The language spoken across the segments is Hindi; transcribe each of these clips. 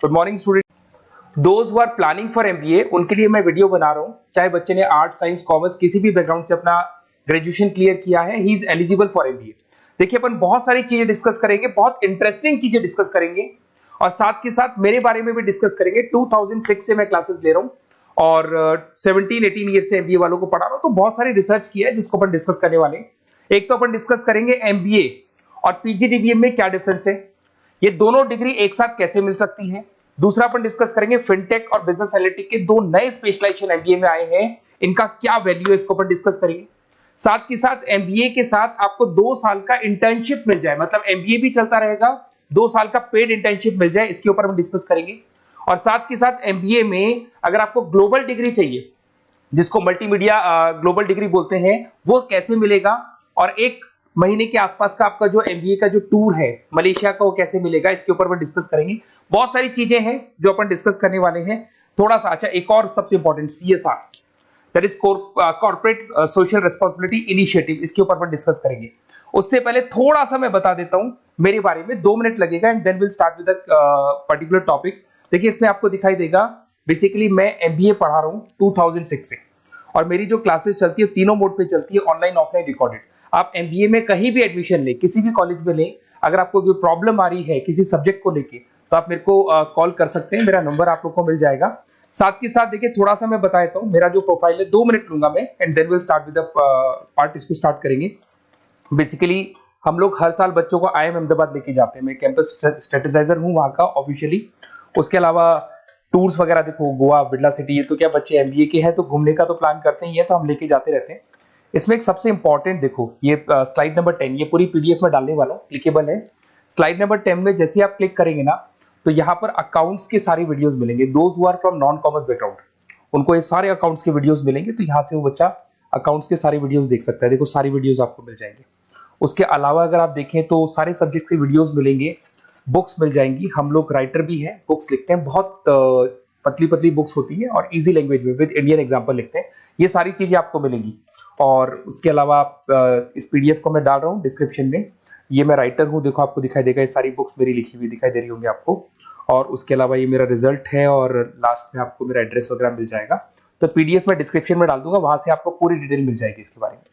Good morning student. Those who are planning for MBA उनके लिए मैं वीडियो बना रहा हूँ। चाहे बच्चे ने आर्ट, साइंस, कॉमर्स किसी भी बैकग्राउंड से अपना ग्रेजुएशन क्लियर किया है, he is eligible for MBA. देखिए अपन बहुत सारी चीजें डिस्कस करेंगे, बहुत इंटरेस्टिंग चीजें डिस्कस करेंगे और साथ के साथ मेरे बारे में भी डिस्कस करेंगे। 2006 से मैं क्लासेस ले रहा हूँ और 17-18 ईयर से एमबीए वालों को पढ़ा रहा हूँ, तो बहुत सारी रिसर्च की है जिसको अपन डिस्कस करने वाले हैं। एक तो अपन डिस्कस करेंगे एमबीए और पीजीडीबीएम में क्या डिफरेंस है, ये दोनों डिग्री एक साथ कैसे मिल सकती है। दूसरा अपन डिस्कस करेंगे फिनटेक और बिजनेस एनालिटिक के दो नए स्पेशलाइजेशन एमबीए में आए हैं, इनका क्या वैल्यू है इसको अपन डिस्कस करेंगे। साथ के साथ एमबीए के साथ आपको 2 साल का इंटर्नशिप मिल जाए, मतलब एमबीए भी चलता रहेगा, 2 साल का पेड इंटर्नशिप मिल जाए, इसके ऊपर हम डिस्कस करेंगे। और साथ के साथ एमबीए में अगर आपको ग्लोबल डिग्री चाहिए, जिसको मल्टीमीडिया ग्लोबल डिग्री बोलते हैं, वो कैसे मिलेगा, और 1 महीने के आसपास का आपका जो एमबीए का जो टूर है मलेशिया का, वो कैसे मिलेगा, इसके ऊपर अपन डिस्कस करेंगे। बहुत सारी चीजें हैं जो अपन डिस्कस करने वाले हैं। थोड़ा सा अच्छा, एक और सबसे important CSR, that is corporate social responsibility initiative, इसके ऊपर अपन डिस्कस करेंगे। उससे पहले थोड़ा सा मैं बता देता हूं मेरे बारे में, 2 मिनट लगेगा and then will start with particular topic. देखिए इसमें आपको दिखाई देगा, बेसिकली मैं एमबीए पढ़ा रहा हूं 2006 से और मेरी जो क्लासेस चलती है तीनों मोड पे चलती है, ऑनलाइन, ऑफलाइन, रिकॉर्डेड। आप एमबीए में कहीं भी एडमिशन ले, किसी भी कॉलेज में ले, अगर आपको कोई प्रॉब्लम आ रही है किसी सब्जेक्ट को लेके, तो आप मेरे को कॉल कर सकते हैं, मेरा नंबर आप लोग को मिल जाएगा। साथ के साथ देखिए थोड़ा सा मैं बता देता हूँ, मेरा जो प्रोफाइल है 2 मिनट लूंगा मैं and then will start with the part, इसको स्टार्ट करेंगे। बेसिकली हम लोग हर साल बच्चों को आईएम अहमदाबाद लेके जाते हैं, मैं कैंपस स्ट्रेटेजाइजर हूँ वहाँ का ऑफिशियली। उसके अलावा टूर्स वगैरह, देखो गोवा, बिरला सिटी, ये तो क्या बच्चे एमबीए के हैं तो घूमने का तो प्लान करते ही है, तो हम लेके जाते रहते हैं। इसमें एक सबसे इंपॉर्टेंट देखो, ये स्लाइड नंबर 10, ये पूरी पीडीएफ में डालने वाला हूँ, क्लिकेबल है। स्लाइड नंबर 10 में जैसे आप क्लिक करेंगे ना, तो यहाँ पर अकाउंट्स के सारी वीडियोस मिलेंगे। Those who are from non commerce background, उनको ये सारे अकाउंट्स के वीडियोस मिलेंगे, तो यहाँ से वो बच्चा अकाउंट्स के सारे वीडियोस देख सकता है। देखो सारी वीडियोस आपको मिल जाएंगे। उसके अलावा अगर आप देखें तो सारे सब्जेक्ट के वीडियोस मिलेंगे, बुक्स मिल जाएंगी। हम लोग राइटर भी हैं, बुक्स लिखते हैं, बहुत पतली पतली बुक्स होती है और इजी लैंग्वेज में विद इंडियन एग्जांपल लिखते हैं। ये सारी चीजें आपको मिलेंगी। और उसके अलावा इस पीडीएफ को मैं डाल रहा हूँ डिस्क्रिप्शन में, ये मैं राइटर हूँ, देखो आपको दिखाई देगा, ये सारी बुक्स मेरी लिखी हुई दिखाई दे रही होंगी आपको। और उसके अलावा ये मेरा रिजल्ट है और लास्ट में आपको मेरा एड्रेस वगैरह मिल जाएगा। तो पीडीएफ में डिस्क्रिप्शन में डाल दूंगा, वहां से आपको पूरी डिटेल मिल जाएगी इसके बारे में।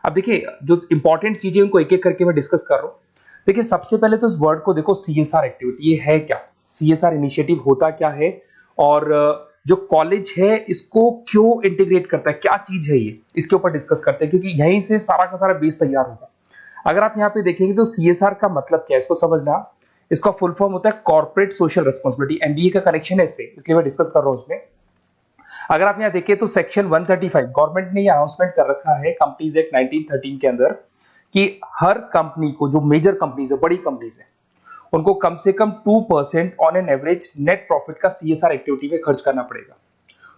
अब देखिए जो इंपॉर्टेंट चीजें उनको एक एक करके मैं डिस्कस कर रहा हूँ। देखिए सबसे पहले तो इस वर्ड को देखो, सीएसआर एक्टिविटी, ये है क्या, सीएसआर इनिशिएटिव होता क्या है, और जो कॉलेज है इसको क्यों इंटीग्रेट करता है, क्या चीज है ये, इसके ऊपर डिस्कस करते हैं, क्योंकि यहीं से सारा का सारा बेस तैयार होगा। अगर आप यहाँ पे देखेंगे तो सीएसआर का मतलब क्या है, इसको समझना। इसका फुल फॉर्म होता है कॉर्पोरेट सोशल रिस्पांसिबिलिटी। एमबीए का कनेक्शन है इससे, इसलिए मैं डिस्कस कर रहा हूँ इसमें। अगर आप यहाँ देखें तो सेक्शन 135, गवर्नमेंट ने ये अनाउंसमेंट कर रखा है कंपनीज एक्ट 1913 के अंदर, कि हर कंपनी को, जो मेजर कंपनीज है, बड़ी कंपनीज है, उनको कम से कम 2% on an average net profit का सीएसआर एक्टिविटी में खर्च करना पड़ेगा।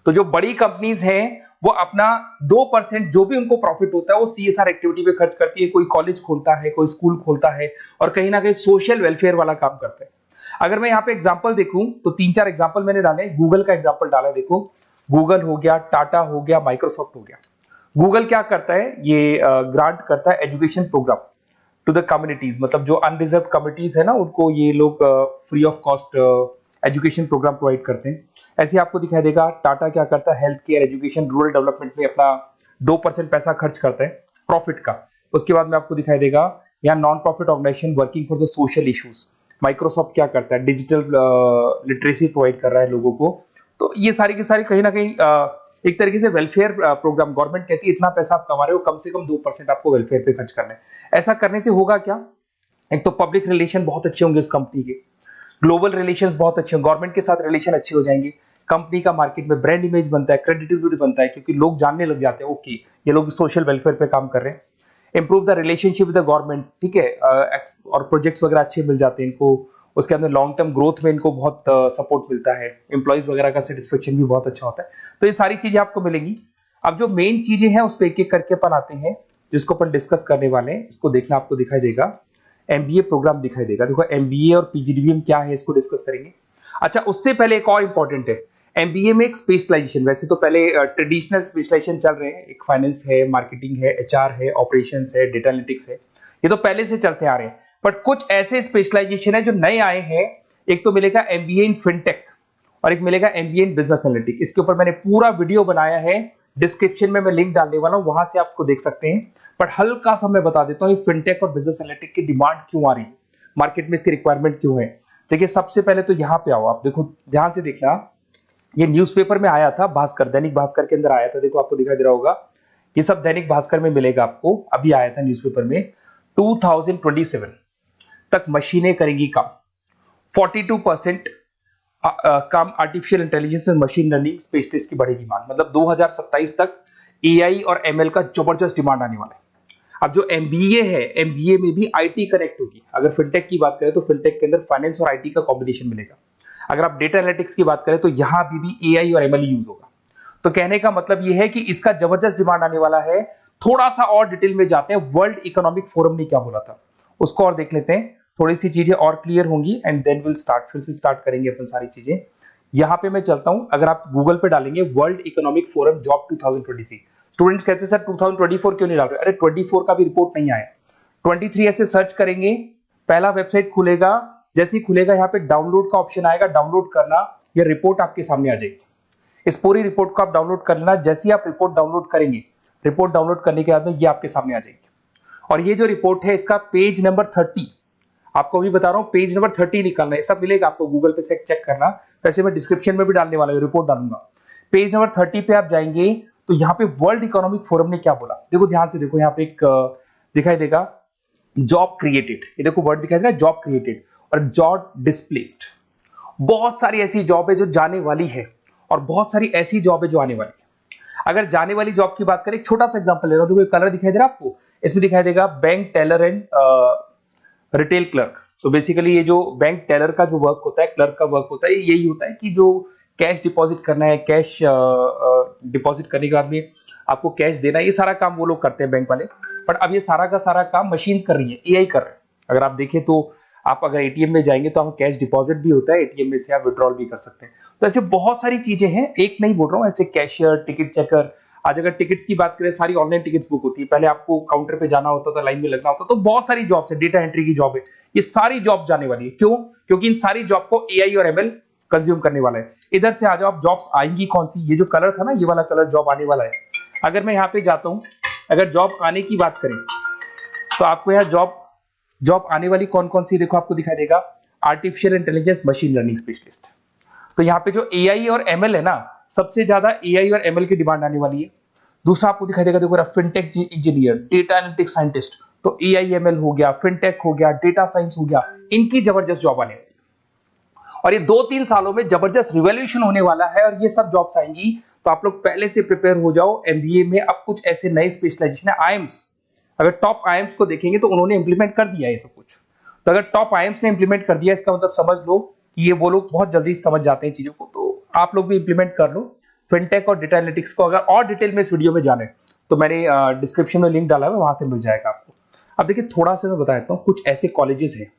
तो जो बड़ी कंपनीज हैं वो अपना 2% जो भी उनको प्रॉफिट होता है वो सीएसआर एक्टिविटी पे खर्च करती है। कोई कॉलेज खोलता है, कोई स्कूल खोलता है और कहीं ना कहीं सोशल वेलफेयर वाला काम करता है। अगर मैं यहाँ पे एग्जांपल देखूं तो 3-4 एग्जांपल मैंने डाले। गूगल का एग्जांपल डाला, देखो गूगल हो गया, टाटा हो गया, माइक्रोसॉफ्ट हो गया। गूगल क्या करता है, ये ग्रांट करता है education programme to the communities, मतलब जो अनरिजर्व कम्युनिटीज है ना, उनको ये लोग free of cost education programme provide करते हैं। ऐसे आपको दिखाई देगा टाटा क्या करता है, health care, education, rural development में अपना 2% पैसा खर्च करता है प्रॉफिट का। उसके बाद में आपको दिखाई देगा यहाँ non profit organisation working for the social issues. Microsoft क्या करता है, डिजिटल लिटरेसी प्रोवाइड कर रहा है लोगों को। तो ये सारी की सारी कहीं ना कहीं एक तरीके से वेलफेयर प्रोग्राम, गवर्नमेंट कहती है इतना पैसा आप कमा रहे हो, कम से कम 2% आपको वेलफेयर पे खर्च करना है। ऐसा करने से होगा क्या, एक तो पब्लिक रिलेशन बहुत अच्छे होंगे उस कंपनी के, ग्लोबल रिलेशंस बहुत अच्छे होंगे, गवर्नमेंट के साथ रिलेशन अच्छे हो जाएंगे, कंपनी का मार्केट में ब्रांड इमेज बनता है, क्रेडिबिलिटी बनता है, क्योंकि लोग जानने लग जाते हैं ओके ये लोग सोशल वेलफेयर पे काम कर रहे हैं। Improve the relationship with the government, ठीक है, और प्रोजेक्ट्स वगैरह अच्छे मिल जाते हैं इनको। उसके अंदर लॉन्ग टर्म ग्रोथ में इनको बहुत सपोर्ट मिलता है, एम्प्लॉइज वगैरह का सेटिस्फेक्शन भी बहुत अच्छा होता है। तो ये सारी चीजें आपको मिलेंगी। अब जो मेन चीजें हैं उस पर एक एक करके अपन आते हैं, जिसको अपन डिस्कस करने वाले हैं। इसको देखना, आपको दिखाई देगा एमबीए प्रोग्राम दिखाई देगा। देखो एमबीए और पीजीडीबीएम क्या है, इसको डिस्कस करेंगे। अच्छा, उससे पहले एक और इंपॉर्टेंट है, एमबीए में एक स्पेशलाइजेशन, वैसे तो पहले ट्रेडिशनल स्पेशलाइजेशन चल रहे हैं, एक फाइनेंस है, मार्केटिंग है, एचआर है, ऑपरेशंस है, डेटा एनालिटिक्स है, ये तो पहले से चलते आ रहे हैं। बट कुछ ऐसे स्पेशलाइजेशन है जो नए आए हैं, एक तो मिलेगा एमबीए इन फिनटेक और एक मिलेगा एमबीए इन बिजनेस एनालिटिक्स। इसके ऊपर मैंने पूरा वीडियो बनाया है, डिस्क्रिप्शन में मैं लिंक डालने वाला हूं, वहां से आप इसको देख सकते हैं। बट हल्का सा मैं बता देता हूं फिनटेक और बिजनेस एनालिटिक्स की डिमांड क्यों आ रही है, मार्केट में इसकी रिक्वायरमेंट क्यों है। देखिए सबसे पहले तो यहाँ पे आओ, आप देखो ध्यान से देखना, ये न्यूज़पेपर में आया था, भास्कर, दैनिक भास्कर के अंदर आया था। देखो आपको दिखाई दे रहा होगा, ये सब दैनिक भास्कर में मिलेगा आपको, अभी आया था न्यूज़पेपर में। 2027 तक मशीनें करेंगी काम, 42% काम आर्टिफिशियल इंटेलिजेंस और मशीन लर्निंग स्पेशलिस्ट की बढ़ेगी मांग। मतलब 2027 तक एआई और एमएल का जबरदस्त डिमांड आने वाला है। अब जो एमबीए है, एमबीए में भी आईटी कनेक्ट होगी। अगर फिनटेक की बात करें तो फिनटेक के अंदर फाइनेंस और आईटी का कॉम्बिनेशन मिलेगा। अगर आप डेटा एनालिटिक्स की बात करें तो यहां भी एआई और एमएल यूज होगा। तो कहने का मतलब यह है कि इसका जबरदस्त डिमांड आने वाला है। थोड़ा सा और डिटेल में जाते हैं, वर्ल्ड इकोनॉमिक फोरम ने क्या बोला था उसको और देख लेते हैं, थोड़ी सी चीजें और क्लियर होंगी एंड देन विल स्टार्ट, फिर से स्टार्ट करेंगे अपन सारी चीजें। यहां पे मैं चलता हूं, अगर आप गूगल पे डालेंगे world economic forum job 2023, students कहते हैं सर 2024 क्यों नहीं डाल रहे? अरे 24 का भी रिपोर्ट नहीं आया, 23 ऐसे सर्च करेंगे, पहला वेबसाइट खुलेगा, जैसे ही खुलेगा यहाँ पे डाउनलोड का ऑप्शन आएगा, डाउनलोड करना, ये रिपोर्ट आपके सामने आ जाएगी। इस पूरी रिपोर्ट को आप डाउनलोड कर लेना। जैसे ही आप रिपोर्ट डाउनलोड करेंगे, रिपोर्ट डाउनलोड करने के बाद में ये आपके सामने आ जाएगी। और ये जो रिपोर्ट है इसका पेज नंबर 30, आपको भी बता रहा हूं, पेज नंबर 30 निकालना है, सब मिलेगा आपको गूगल पे से चेक करना। वैसे मैं डिस्क्रिप्शन में भी डालने वाला हूं, रिपोर्ट डालूंगा। पेज नंबर 30 पे आप जाएंगे तो यहाँ पे वर्ल्ड इकोनॉमिक फोरम ने क्या बोला, देखो ध्यान से देखो, यहाँ पे एक दिखाई देगा जॉब क्रिएटेड, ये देखो वर्ड दिखाई दे रहा है जॉब क्रिएटेड और जॉब डिस्प्लेस्ड। बहुत सारी ऐसी जॉब है जो जाने वाली है और बहुत सारी ऐसी जॉब है जो आने वाली है। अगर जाने वाली जॉब की बात करें, एक छोटा सा एग्जांपल ले रहा हूं, देखो कलर दिखाई दे रहा है आपको, इसमें दिखाई देगा bank teller and retail clerk. तो बेसिकली ये जो बैंक टेलर का जो वर्क होता है, क्लर्क का वर्क होता है, यही होता है कि जो कैश डिपॉजिट करना है, कैश डिपॉजिट करने के बाद में आपको कैश देना है, ये सारा काम वो लोग करते हैं बैंक वाले। बट अब ये सारा का सारा काम मशीन्स कर रही है, एआई कर रहे हैं। अगर आप देखें तो आप अगर एटीएम में जाएंगे तो आपको कैश डिपॉजिट भी होता है, एटीएम में से आप विड्रॉल भी कर सकते हैं। तो ऐसे बहुत सारी चीजें हैं, एक नहीं बोल रहा हूँ, ऐसे कैशियर, टिकट चेकर। आज अगर टिकट्स की बात करें, सारी ऑनलाइन टिकट्स बुक होती है, पहले आपको काउंटर पे जाना होता था, लाइन में लगना होता, तो बहुत सारी जॉब्स है, डेटा एंट्री की जॉब है, ये सारी जॉब जाने वाली है। क्यों? क्योंकि इन सारी जॉब को एआई और एमएल कंज्यूम करने वाला है। इधर से आ जाओ, आप जॉब्स आएंगी कौन सी, ये जो कलर था ना, ये वाला कलर जॉब आने वाला है। अगर मैं यहाँ पे जाता हूं, अगर जॉब आने की बात करें तो आपको यहाँ जॉब आने वाली कौन कौन सी, देखो आपको दिखाई देगा artificial intelligence machine learning specialist. तो यहाँ पे जो एआई और एमएल है ना, सबसे ज्यादा एआई और एमएल की डिमांड आने वाली है। दूसरा आपको दिखाई देगा, देखो fintech engineer, data analytics scientist, तो एआई एमएल हो गया, फिनटेक हो गया, डेटा साइंस हो गया, इनकी जबरदस्त जॉब आने वाली है। और ये 2-3 सालों में जबरदस्त रिवॉल्यूशन होने वाला है और ये सब जॉब्स आएंगी। तो आप लोग पहले से प्रिपेयर हो जाओ। एमबीए में अब कुछ ऐसे नए स्पेशलाइजेशन है, आईएम्स, अगर टॉप आईएम्स को देखेंगे तो उन्होंने इंप्लीमेंट कर दिया है ये सब कुछ। तो अगर टॉप आईएम्स ने इंप्लीमेंट कर दिया, इसका मतलब समझ लो कि ये वो लोग बहुत जल्दी समझ जाते हैं चीजों को, तो आप लोग भी इंप्लीमेंट कर लो फिनटेक और डेटा एनालिटिक्स को। अगर और डिटेल में इस वीडियो में जाने तो मैंने डिस्क्रिप्शन में लिंक डाला है, वहां से मिल जाएगा आपको। अब देखिए थोड़ा सा मैं बता देता हूँ, कुछ ऐसे कॉलेजेस हैं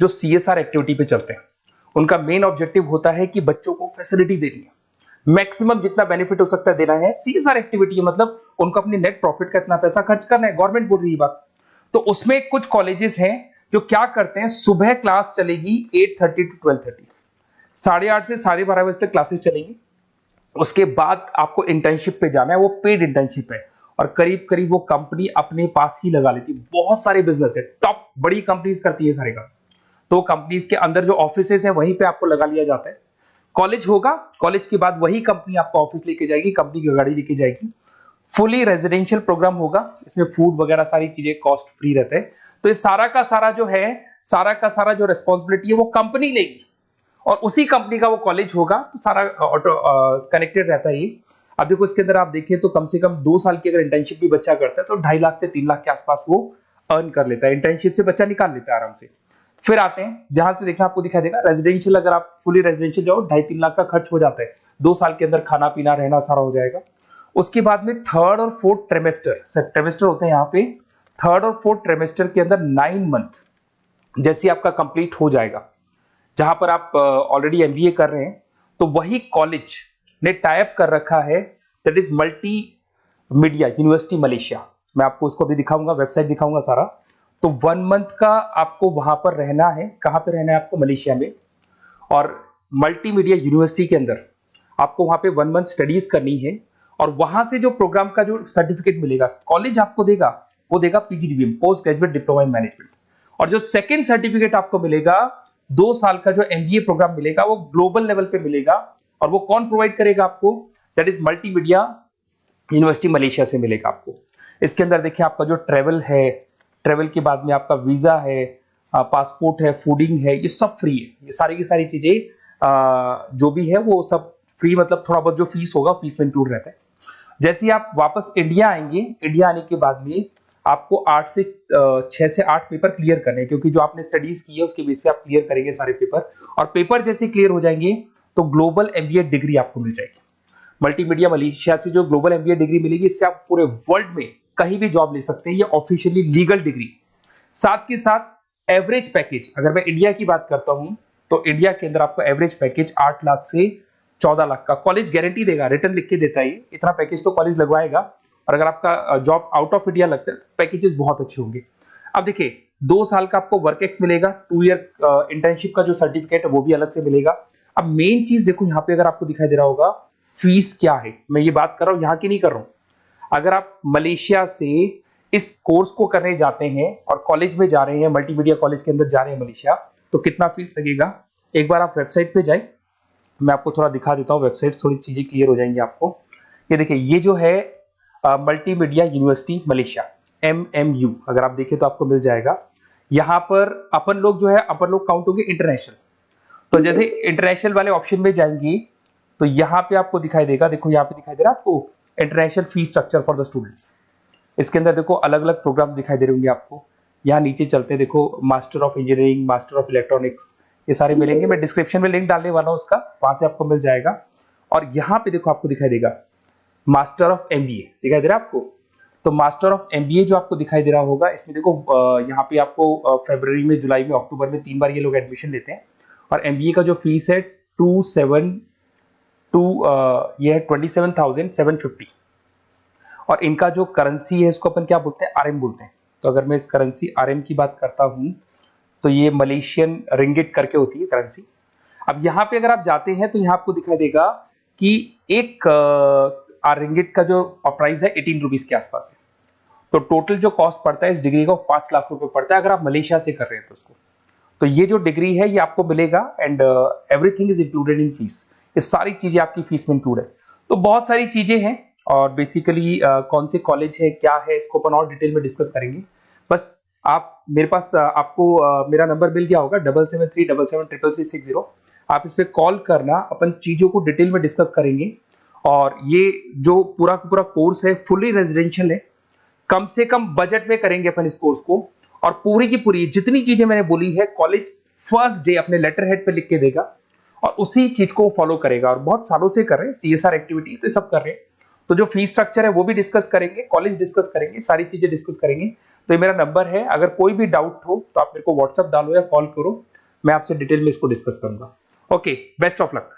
जो सीएसआर एक्टिविटी पे चलते हैं। उनका मेन ऑब्जेक्टिव होता है कि बच्चों को फैसिलिटी देनी है, मैक्सिमम जितना बेनिफिट हो सकता है देना है। सीएसआर एक्टिविटी मतलब उनको अपने नेट प्रॉफिट का इतना पैसा खर्च करना है, गवर्नमेंट बोल रही है बात। तो उसमें कुछ कॉलेजेस हैं जो क्या करते हैं, सुबह क्लास चलेगी 8:30 to 12:30, 8:30 से 12:30 बजे तक क्लासेस चलेंगी। उसके बाद आपको इंटर्नशिप पे जाना है, वो पेड इंटर्नशिप है और करीब करीब वो कंपनी अपने पास ही लगा लेती है। बहुत सारे बिजनेस है, टॉप बड़ी कंपनीज करती है सारे काम। तो कंपनीज के अंदर जो ऑफिसेज है वहीं पे आपको लगा लिया जाता है। कॉलेज होगा, कॉलेज के बाद वही कंपनी आपको ऑफिस लेके जाएगी, कंपनी की गाड़ी लेके जाएगी। फुली रेजिडेंशियल प्रोग्राम होगा, इसमें फूड वगैरह सारी चीजें कॉस्ट फ्री रहते हैं। तो ये सारा का सारा जो है, सारा का सारा जो रेस्पॉन्सिबिलिटी है वो कंपनी लेगी और उसी कंपनी का वो कॉलेज होगा। तो सारा ऑटो कनेक्टेड रहता है ये। अब देखो इसके अंदर आप देखें तो कम से कम 2 साल की अगर इंटर्नशिप भी बच्चा करता है तो 2.5 लाख से 3 लाख के आसपास वो अर्न कर लेता है, इंटर्नशिप से बच्चा निकाल लेता है आराम से। फिर आते हैं, ध्यान से देखना, आपको दिखाई देगा रेजिडेंशियल, अगर आप फुली रेजिडेंशियल जाओ 2.5-3 लाख का खर्च हो जाता है। 2 साल के अंदर खाना पीना रहना सारा हो जाएगा। उसके बाद में थर्ड और फोर्थ ट्रेमेस्टर होते हैं यहाँ पे। थर्ड और फोर्थ ट्रेमेस्टर के अंदर 9 मंथ जैसे आपका कंप्लीट हो जाएगा, जहां पर आप ऑलरेडी एमबीए कर रहे हैं, तो वही कॉलेज ने टाइप कर रखा है, that is multi media university Malaysia. मैं आपको उसको भी दिखाऊंगा, वेबसाइट दिखाऊंगा सारा। तो 1 मंथ का आपको वहां पर रहना है। कहां पे रहना है आपको? मलेशिया में। और मल्टीमीडिया यूनिवर्सिटी के अंदर आपको वहां पे 1 मंथ स्टडीज करनी है और वहां से जो प्रोग्राम का जो सर्टिफिकेट मिलेगा कॉलेज आपको देगा, वो देगा PGDBM, post graduate diploma in management. और जो सेकंड सर्टिफिकेट आपको मिलेगा 2 साल का जो एमबीए प्रोग्राम मिलेगा वो ग्लोबल लेवल पे मिलेगा। और वो कौन प्रोवाइड करेगा आपको? That is multimedia university Malaysia से मिलेगा आपको। इसके अंदर देखिए आपका जो ट्रेवल है, ट्रेवल के बाद में आपका वीजा है, पासपोर्ट है, फूडिंग है, ये सब फ्री है। ये सारी की सारी चीजें जो भी है वो सब फ्री, मतलब थोड़ा बहुत जो फीस होगा फीस में इंक्लूड रहता है। जैसे ही आप वापस इंडिया आएंगे, इंडिया आने के बाद में आपको 6 से 8 पेपर क्लियर करने हैं, क्योंकि जो आपने स्टडीज की है उसके बेस पे आप क्लियर करेंगे सारे पेपर। और पेपर जैसे क्लियर हो जाएंगे तो ग्लोबल एमबीए डिग्री आपको मिल जाएगी। मल्टीमीडिया मलेशिया से जो ग्लोबल एमबीए डिग्री मिलेगी, इससे आप पूरे वर्ल्ड में कहीं भी जॉब ले सकते हैं। ये ऑफिशियली लीगल डिग्री। साथ के साथ एवरेज पैकेज, अगर मैं इंडिया की बात करता हूं तो इंडिया के अंदर आपको एवरेज पैकेज 8 लाख से 14 लाख का कॉलेज गारंटी देगा, रिटर्न लिख के देता है। इतना पैकेज तो कॉलेज लगवाएगा। और अगर आपका जॉब आउट ऑफ इंडिया लगता है तो पैकेजेस बहुत अच्छे होंगे। अब देखिए 2 साल का आपको वर्क एक्स मिलेगा, 2 ईयर इंटर्नशिप का जो सर्टिफिकेट है वो भी अलग से मिलेगा। अब मेन चीज देखो यहाँ पे, अगर आपको दिखाई दे रहा होगा फीस क्या है, मैं ये बात कर रहा हूं यहाँ की नहीं कर रहा हूं। अगर आप मलेशिया से इस कोर्स को करने जाते हैं और कॉलेज में जा रहे हैं, मल्टीमीडिया कॉलेज के अंदर जा रहे हैं मलेशिया, तो कितना फीस लगेगा? एक बार आप वेबसाइट पे जाए, मैं आपको थोड़ा दिखा देता हूँ, वेबसाइट थोड़ी चीजें क्लियर हो जाएंगी आपको। ये देखिए, ये जो है मल्टीमीडिया यूनिवर्सिटी मलेशिया, MMU, अगर आप देखें तो आपको मिल जाएगा। यहाँ पर अपन लोग जो है, अपन लोग काउंट होंगे इंटरनेशनल। तो जैसे इंटरनेशनल वाले ऑप्शन में जाएंगे तो यहाँ पे आपको दिखाई देगा, देखो यहाँ पे दिखाई दे रहा है आपको international fee structure for the students. इसके अंदर देखो अलग अलग प्रोग्राम दिखाई दे रहे होंगे आपको। यहाँ नीचे चलते हैं, देखो master of engineering, master of electronics, ये सारे मिलेंगे। मैं डिस्क्रिप्शन में लिंक डालने वाला हूँ उसका, वहां से आपको मिल जाएगा। और यहाँ पे देखो आपको दिखाई देगा मास्टर ऑफ एमबीए, दिखाई दे रहा है आपको। तो मास्टर ऑफ एमबीए जो आपको दिखाई दे रहा होगा, इसमें देखो यहाँ पे आपको फरवरी में, जुलाई में, अक्टूबर में 3 बार ये लोग एडमिशन लेते हैं। और एमबीए का जो फीस है 27,750। और इनका जो करेंसी है इसको अपन क्या बोलते हैं? RM बोलते हैं। तो अगर मैं इस करेंसी RM की बात करता हूं तो ये मलेशियन रिंगिट करके होती है करेंसी। अब यहाँ पे अगर आप जाते हैं तो यहाँ आपको दिखाई देगा कि एक रिंगिट का जो प्राइस है 18 रुपीज के आसपास है। तो टोटल जो कॉस्ट पड़ता है इस डिग्री का 5 लाख रुपए पड़ता है, अगर आप मलेशिया से कर रहे हैं तो उसको। तो ये जो डिग्री है ये आपको मिलेगा and everything is included in fees. ये सारी चीजें आपकी फीस में इंक्लूड है। तो बहुत सारी चीजें हैं और बेसिकली कौन से कॉलेज है, क्या है, इसको अपन और डिटेल में डिस्कस करेंगे। बस आप मेरे पास आपको मेरा नंबर मिल गया होगा 7737773360। आप इस पे कॉल करना, अपन चीजों को डिटेल में डिस्कस करेंगे। और ये जो पूरा का पूरा कोर्स है फुली रेजिडेंशियल है, कम से कम बजट में करेंगे अपन इस कोर्स को। और पूरी की पूरी जितनी चीजें मैंने बोली है कॉलेज फर्स्ट डे अपने लेटर हेड पे लिख के देगा और उसी चीज को फॉलो करेगा। और बहुत सालों से कर रहे हैं, CSR एक्टिविटी तो सब कर रहे हैं। तो जो फीस स्ट्रक्चर है वो भी डिस्कस करेंगे, कॉलेज डिस्कस करेंगे, सारी चीजें डिस्कस करेंगे। तो ये मेरा नंबर है, अगर कोई भी डाउट हो तो आप मेरे को व्हाट्सएप डालो या कॉल करो, मैं आपसे डिटेल में इसको डिस्कस करूंगा। Okay, best of luck.